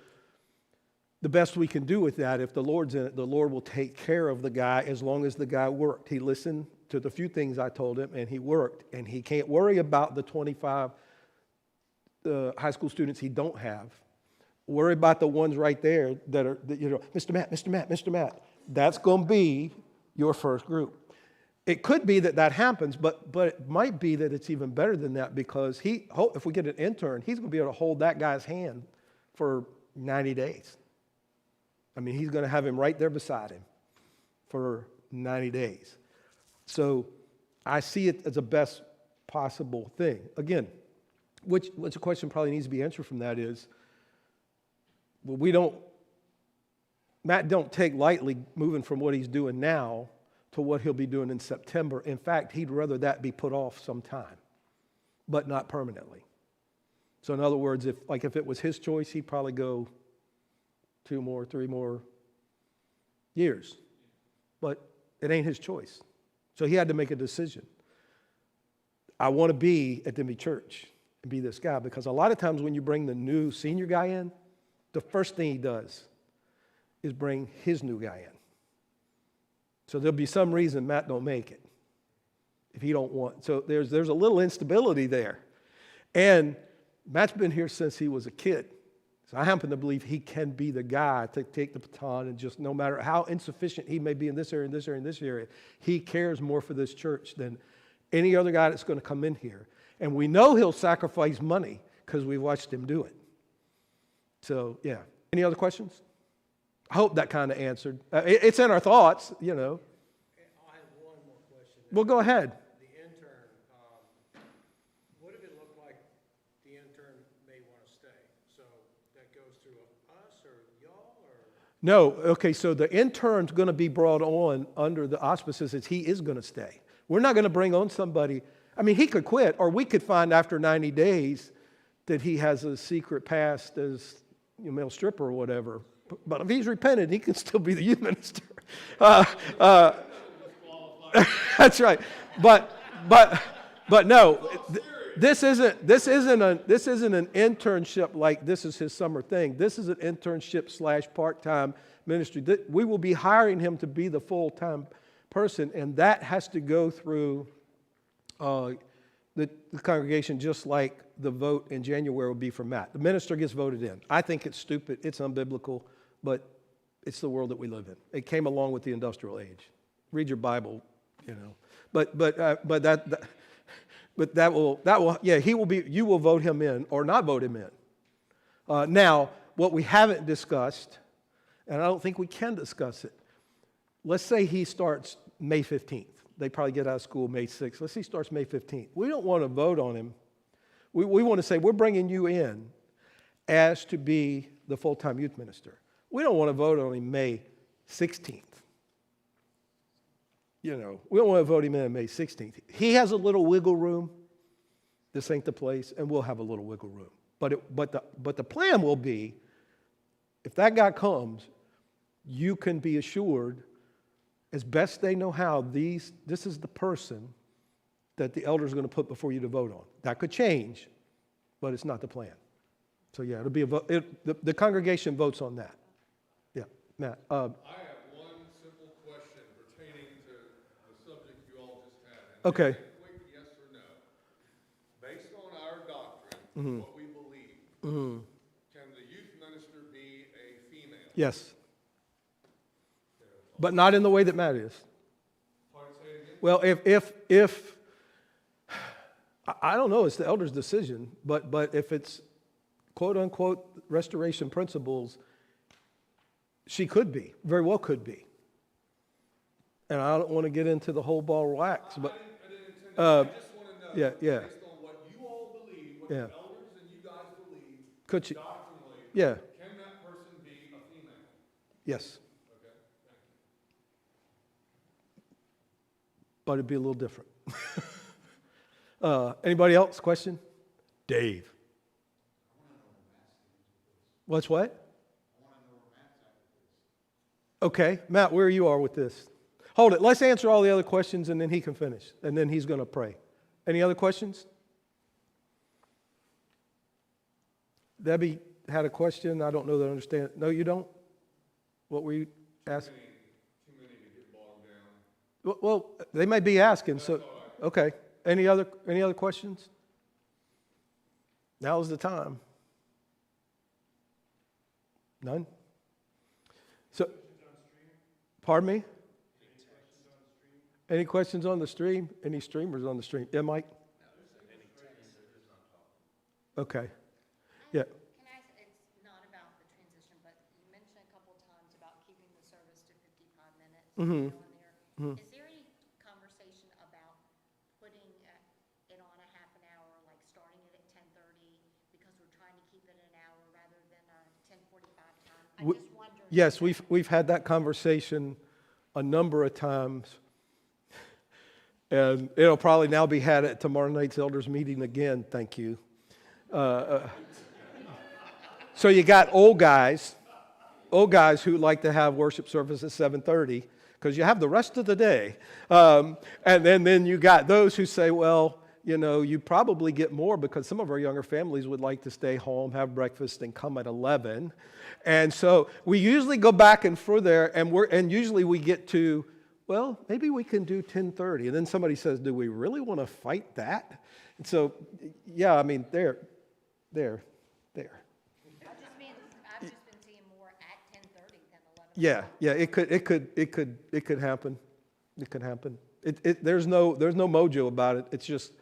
the best we can do with that, if the Lord's in it, the Lord will take care of the guy as long as the guy worked. He listened to the few things I told him, and he worked. And he can't worry about the 25 high school students he don't have. Worry about the ones right there that are, Mr. Matt, Mr. Matt, Mr. Matt. That's going to be your first group. It could be that happens, but it might be that it's even better than that, because if we get an intern, he's going to be able to hold that guy's hand for 90 days. I mean, he's going to have him right there beside him for 90 days. So I see it as the best possible thing. Again, which a question probably needs to be answered from that is, well, Matt don't take lightly moving from what he's doing now to what he'll be doing in September. In fact, he'd rather that be put off some time, but not permanently. So in other words, if it was his choice, he'd probably go 2 more, 3 more years. But it ain't his choice. So he had to make a decision. I want to be at Denbigh Church and be this guy, because a lot of times when you bring the new senior guy in, the first thing he does is bring his new guy in. So there'll be some reason Matt don't make it if he don't want. So there's a little instability there. And Matt's been here since he was a kid. So I happen to believe he can be the guy to take the baton and just, no matter how insufficient he may be in this area, in this area, in this area, he cares more for this church than any other guy that's going to come in here. And we know he'll sacrifice money because we watched him do it. So, yeah. Any other questions? I hope that kind of answered. It's in our thoughts, I have one more question. Well, go ahead. The intern, what if it looked like the intern may want to stay? So that goes through us or y'all, or? No, okay, so the intern's going to be brought on under the auspices as he is going to stay. We're not going to bring on somebody. I mean, he could quit, or we could find after 90 days that he has a secret past as a male stripper or whatever. But if he's repented, he can still be the youth minister. That's right. But no, this isn't an internship like this is his summer thing. This is an internship / part-time ministry. We will be hiring him to be the full-time person, and that has to go through the congregation, just like the vote in January will be for Matt. The minister gets voted in. I think it's stupid. It's unbiblical, but it's the world that we live in. It came along with the industrial age. Read your Bible, But that will yeah, he will be. You will vote him in or not vote him in. Now, what we haven't discussed, and I don't think we can discuss it. Let's say he starts May 15th. They probably get out of school May 6th. Let's say he starts May 15th. We don't want to vote on him. We want to say, we're bringing you in as to be the full-time youth minister. We don't want to vote on him May 16th. We don't want to vote him in on May 16th. He has a little wiggle room. This ain't the place, and we'll have a little wiggle room. But the plan will be, if that guy comes, you can be assured, as best they know how, this is the person that the elders are going to put before you to vote on. That could change, but it's not the plan. So yeah, it'll be a vote. The congregation votes on that. Yeah, Matt. I have one simple question pertaining to the subject you all just had. Okay. A quick yes or no. Based on our doctrine, what we believe, can the youth minister be a female? Yes. But not in the way that Matt is. Pardon, say it again? Well, if I don't know, it's the elder's decision, but if it's quote unquote restoration principles, she could be, very well could be. and I don't want to get into the whole ball of wax, but, I didn't intend to, I just want to know, yeah, yeah. based on what you all believe, what Yeah. the elders and you guys believe, Could you, doctrinally, yeah, can that person be a female? yes, Okay, thank you. but it'd be a little different. Anybody else? Question? Dave. What's what? Okay, Matt, where you are with this? Hold it. Let's answer all the other questions, and then he can finish, and then he's going to pray. Any other questions? Debbie had a question. I don't know that I understand. No, you don't? What were you asking? Too many to get bogged down. Well, they may be asking, so, okay. Any other questions? Now's the time. None? So, pardon me? Any questions on the stream? Any streamers on the stream? Yeah, Mike? Okay. Yeah. Can I ask, it's not about the transition, but you mentioned a couple of times about keeping the service to 55 minutes. Mhm. On there. Is there any conversation about putting it on a half an hour, like starting it at 10:30, because we're trying to keep it an hour rather than a 10:45 time? I just wondered. Yes, we've had that conversation a number of times. And it'll probably now be had at tomorrow night's elders meeting again, thank you. So you got old guys who like to have worship service at 7:30 because you have the rest of the day. And then you got those who say, well, you know, you probably get more because some of our younger families would like to stay home, have breakfast, and come at 11. And so we usually go back and forth there, and usually we get to, well, maybe we can do 10:30. And then somebody says, do we really want to fight that? And so, yeah, I mean, there. I've just been seeing more at 10:30 than 11. Yeah, it could happen. It could happen. There's no mojo about it. It's just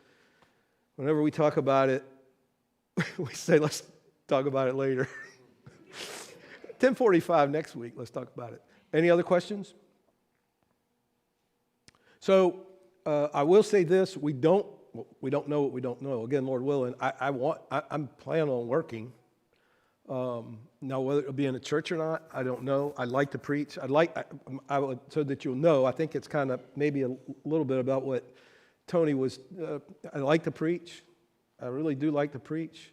whenever we talk about it, we say let's talk about it later. 10:45 next week. Let's talk about it. Any other questions? So I will say this: we don't know what we don't know. Again, Lord willing, I'm planning on working. Now, whether it'll be in a church or not, I don't know. I'd like to preach. I would, so that you'll know. I think it's kind of maybe a little bit about what Tony was. I like to preach. I really do like to preach.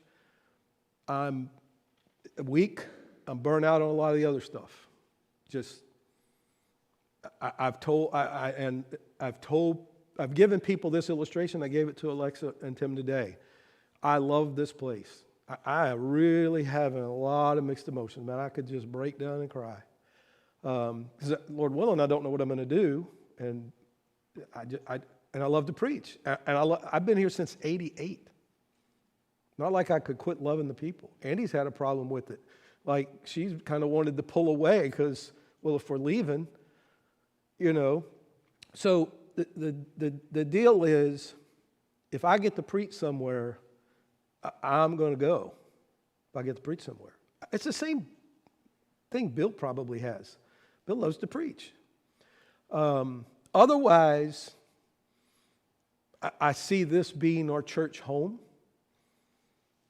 I'm weak. I'm burnt out on a lot of the other stuff. Just I've given people this illustration. I gave it to Alexa and Tim today. I love this place. I really having a lot of mixed emotions, man. I could just break down and cry. Because Lord willing, I don't know what I'm going to do, and I love to preach. And I've been here since '88. Not like I could quit loving the people. Andy's had a problem with it. Like she's kind of wanted to pull away because, well, if we're leaving, you know. So the deal is, if I get to preach somewhere, I'm going to go. If I get to preach somewhere, it's the same thing Bill probably has. Bill loves to preach. Otherwise, I see this being our church home.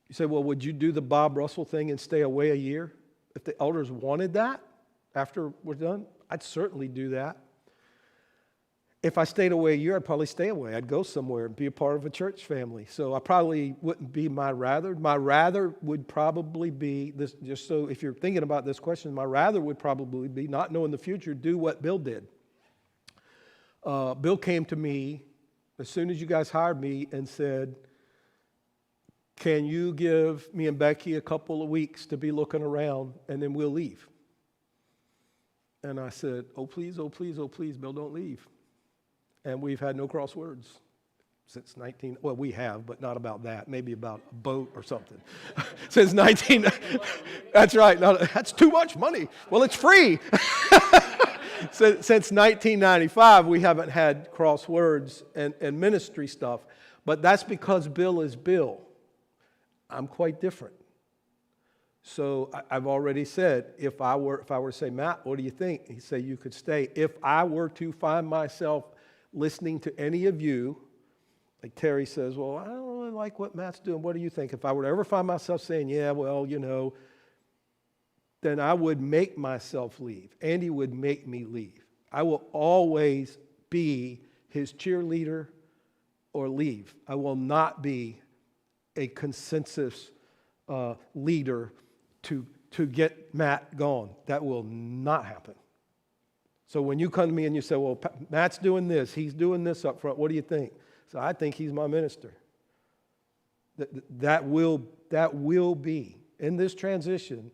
You say, well, would you do the Bob Russell thing and stay away a year? If the elders wanted that after we're done, I'd certainly do that. If I stayed away a year, I'd probably stay away. I'd go somewhere and be a part of a church family. So I probably wouldn't be my rather. My rather would probably be, this. Just so if you're thinking about this question, my rather would probably be, not knowing the future, do what Bill did. Bill came to me as soon as you guys hired me and said, can you give me and Becky a couple of weeks to be looking around and then we'll leave? And I said, oh, please, oh, please, oh, please, Bill, don't leave. And we've had no crosswords since well, we have, but not about that. Maybe about a boat or something. Since 19, that's right. No, that's too much money. Well, it's free. Since 1995, we haven't had crosswords and ministry stuff. But that's because Bill is Bill. I'm quite different. So I've already said, if I were to say, Matt, what do you think? He'd say, you could stay. If I were to find myself listening to any of you, like Terry says, well, I don't really like what Matt's doing. What do you think? If I were to ever find myself saying, yeah, well, then I would make myself leave. Andy would make me leave. I will always be his cheerleader or leave. I will not be a consensus leader to get Matt gone. That will not happen. So when you come to me and you say, well, Matt's doing this, he's doing this up front, what do you think? So I think he's my minister. That will be, in this transition,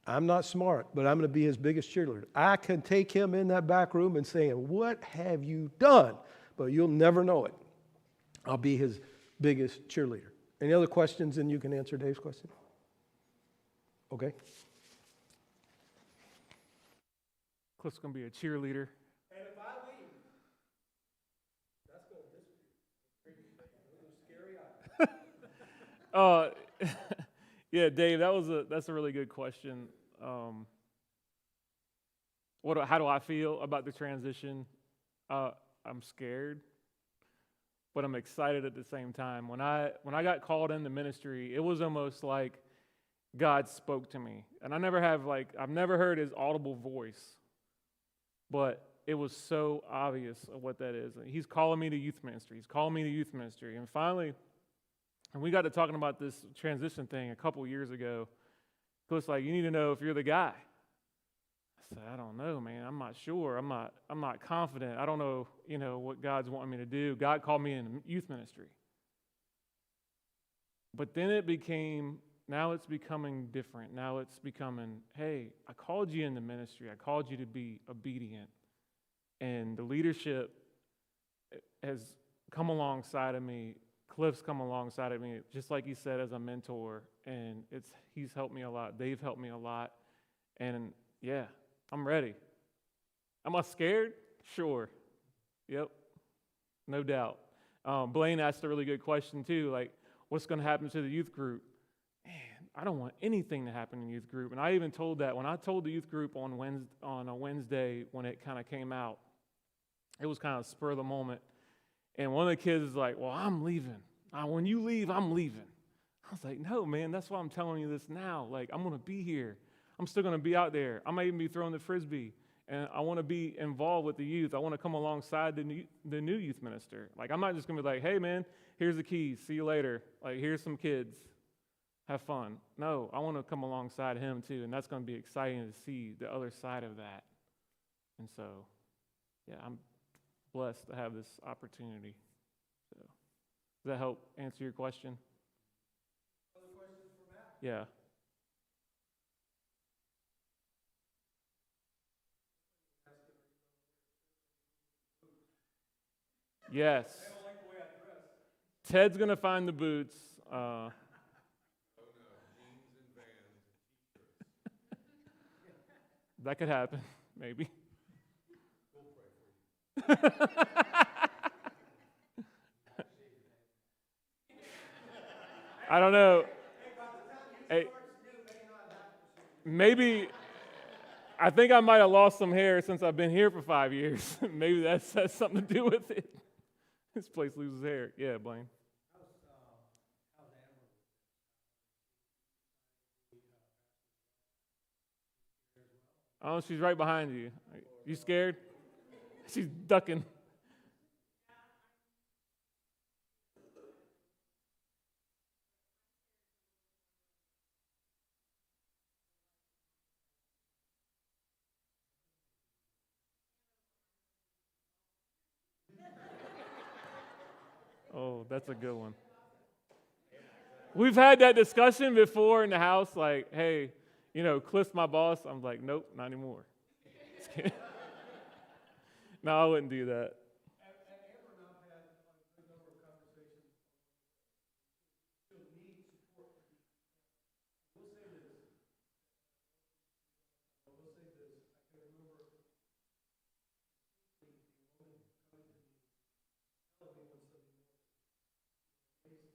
I'm not smart, but I'm going to be his biggest cheerleader. I can take him in that back room and say, what have you done? But you'll never know it. I'll be his biggest cheerleader. Any other questions, and you can answer Dave's question? Okay. Cliff's going to be a cheerleader. And if I leave, that's going to be scary. Yeah, Dave, that's a really good question. How do I feel about the transition? I'm scared, but I'm excited at the same time. When I got called into ministry, it was almost like God spoke to me. And I've never heard his audible voice, but it was so obvious of what that is. He's calling me to youth ministry. He's calling me to youth ministry. And finally, and we got to talking about this transition thing a couple years ago. So it's like, you need to know if you're the guy. I said, I don't know, man. I'm not sure. I'm not confident. I don't know, what God's wanting me to do. God called me in youth ministry. But then now it's becoming different. Now it's becoming, hey, I called you into ministry. I called you to be obedient. And the leadership has come alongside of me. Cliff's come alongside of me, just like he said, as a mentor. And he's helped me a lot. They've helped me a lot. And yeah, I'm ready. Am I scared? Sure. Yep. No doubt. Blaine asked a really good question too, like, what's going to happen to the youth group? Man, I don't want anything to happen in the youth group. And I even told that when I told the youth group on a Wednesday when it kind of came out, it was kind of spur of the moment. And one of the kids is like, well, I'm leaving. When you leave, I'm leaving. I was like, no, man, that's why I'm telling you this now. Like, I'm going to be here. I'm still going to be out there. I might even be throwing the Frisbee. And I want to be involved with the youth. I want to come alongside the new youth minister. Like, I'm not just going to be like, hey, man, here's the keys. See you later. Like, here's some kids. Have fun. No, I want to come alongside him too. And that's going to be exciting to see the other side of that. And so, yeah, I'm blessed to have this opportunity. So, does that help answer your question? Other questions for Matt? Yeah. Yes. I don't like the way I dress. Ted's going to find the boots. Oh no, jeans and Vans. That could happen, maybe. We'll pray for you. I don't know. Hey, maybe, I think I might have lost some hair since I've been here for 5 years. Maybe that has something to do with it. This place loses hair. Yeah, Blaine. How's Amber? Oh, she's right behind you. You scared? She's ducking. Oh, that's a good one. We've had that discussion before in the house, like, hey, Cliff's my boss. I'm like, nope, not anymore. Just kidding. No, I wouldn't do that. And Amber and I've had a good number of conversations. She'll need support. We'll say this. I can remember the woman coming to me, telling me when something was.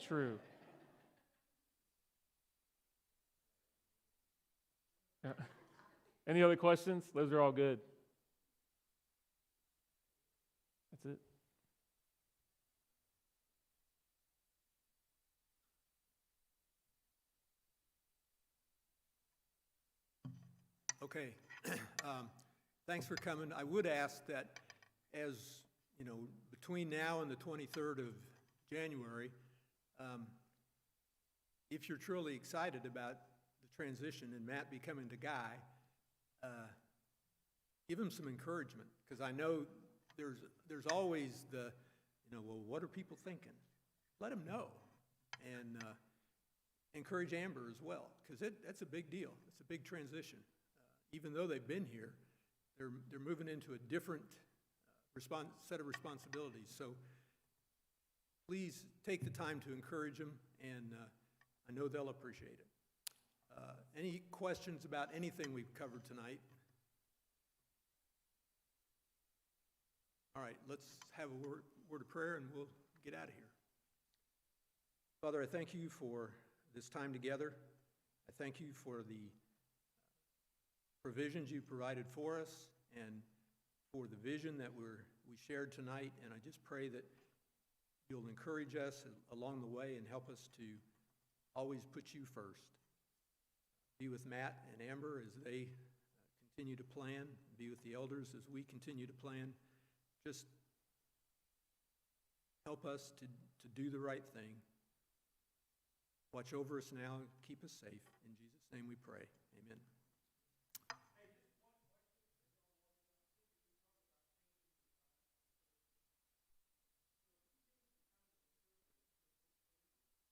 True. Yeah. Any other questions? Those are all good. That's it. Okay. Thanks for coming. I would ask that as, you know, between now and the 23rd of January, if you're truly excited about the transition and Matt becoming the guy, give him some encouragement, because I know there's always the, you know, well, what are people thinking? Let them know, and encourage Amber as well, because that's a big deal. It's a big transition. Even though they've been here, they're moving into a different set of responsibilities. So please take the time to encourage them, and I know they'll appreciate it. Any questions about anything we've covered tonight? All right, let's have a word of prayer, and we'll get out of here. Father, I thank you for this time together. I thank you for the provisions you provided for us and for the vision that we shared tonight. And I just pray that you'll encourage us along the way and help us to always put you first. Be with Matt and Amber as they continue to plan. Be with the elders as we continue to plan. Just help us to do the right thing. Watch over us now and keep us safe. In Jesus' name we pray.